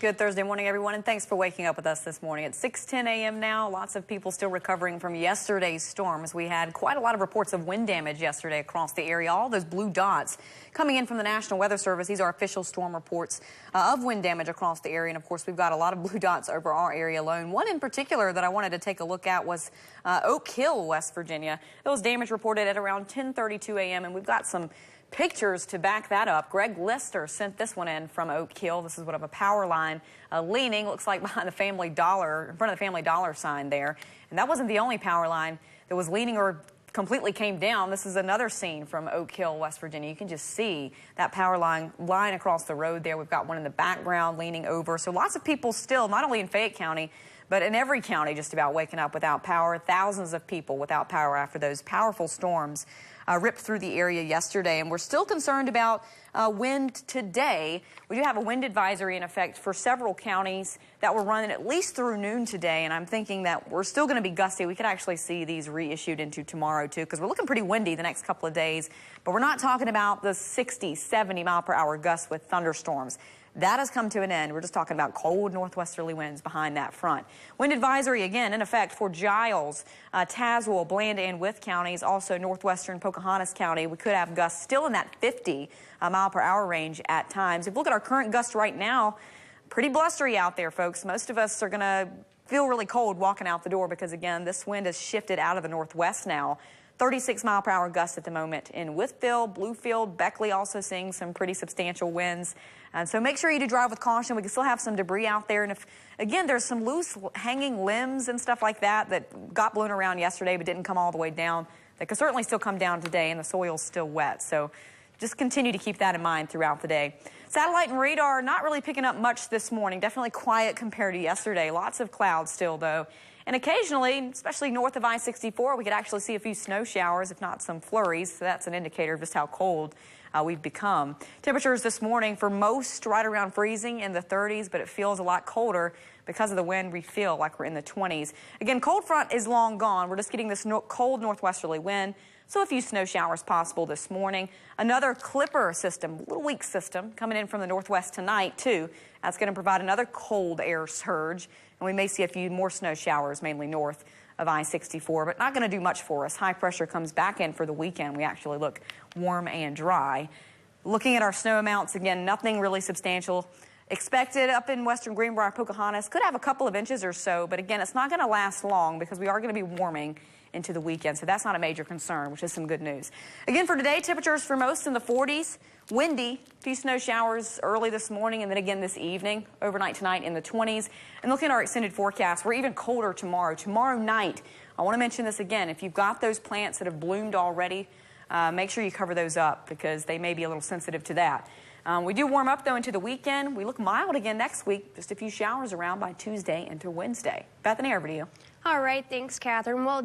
Good Thursday morning, everyone, and thanks for waking up with us this morning. It's 6:10 a.m. now. Lots of people still recovering from yesterday's storms. We had quite a lot of reports of wind damage yesterday across the area. All those blue dots coming in from the National Weather Service. These are official storm reports of wind damage across the area. And, of course, we've got a lot of blue dots over our area alone. One in particular that I wanted to take a look at was Oak Hill, West Virginia. There was damage reported at around 10:32 a.m., and we've got some pictures to back that up. Greg Lister sent this one in from Oak Hill. This is what of a power line leaning, looks like behind the Family Dollar, in front of the Family Dollar sign there. And that wasn't the only power line that was leaning or completely came down. This is another scene from Oak Hill, West Virginia. You can just see that power line across the road there. We've got one in the background leaning over. So lots of people still, not only in Fayette County, but in every county just about waking up without power. Thousands of people without power after those powerful storms ripped through the area yesterday. And we're still concerned about wind today. We do have a wind advisory in effect for several counties that were running at least through noon today. And I'm thinking that we're still going to be gusty. We could actually see these reissued into tomorrow, too, because we're looking pretty windy the next couple of days. But we're not talking about the 60, 70 mile per hour gusts with thunderstorms. That has come to an end. We're just talking about cold northwesterly winds behind that front. Wind advisory, again, in effect for Giles, Tazewell, Bland, and Wythe counties. Also northwestern Pocahontas County. We could have gusts still in that 50 mile per hour range at times. If you look at our current gusts right now, pretty blustery out there, folks. Most of us are going to feel really cold walking out the door because, again, this wind has shifted out of the northwest now. 36 mile per hour gusts at the moment in Wytheville, Bluefield, Beckley also seeing some pretty substantial winds. And so make sure you do drive with caution. We can still have some debris out there. And if, again, there's some loose hanging limbs and stuff like that that got blown around yesterday but didn't come all the way down, that could certainly still come down today, and the soil's still wet. So just continue to keep that in mind throughout the day. Satellite and radar not really picking up much this morning. Definitely quiet compared to yesterday. Lots of clouds still, though. And occasionally, especially north of I-64, we could actually see a few snow showers, if not some flurries. So that's an indicator of just how cold we've become. Temperatures this morning for most right around freezing in the 30s, but it feels a lot colder because of the wind. We feel like we're in the 20s. Again, cold front is long gone. We're just getting this cold northwesterly wind. So a few snow showers possible this morning. Another Clipper system, little weak system, coming in from the northwest tonight, too. That's going to provide another cold air surge. And we may see a few more snow showers, mainly north of I-64, but not going to do much for us. High pressure comes back in for the weekend. We actually look warm and dry. Looking at our snow amounts, again, nothing really substantial expected up in western Greenbrier, Pocahontas. Could have a couple of inches or so, but again, it's not going to last long because we are going to be warming into the weekend, so that's not a major concern, which is some good news. Again, for today, temperatures for most in the 40s. Windy, a few snow showers early this morning and then again this evening. Overnight tonight in the 20s. And looking at our extended forecast, we're even colder tomorrow. Tomorrow night, I want to mention this again. If you've got those plants that have bloomed already, make sure you cover those up because they may be a little sensitive to that. We do warm up, though, into the weekend. We look mild again next week. Just a few showers around by Tuesday into Wednesday. Bethany, over to you. All right. Thanks, Catherine. Well,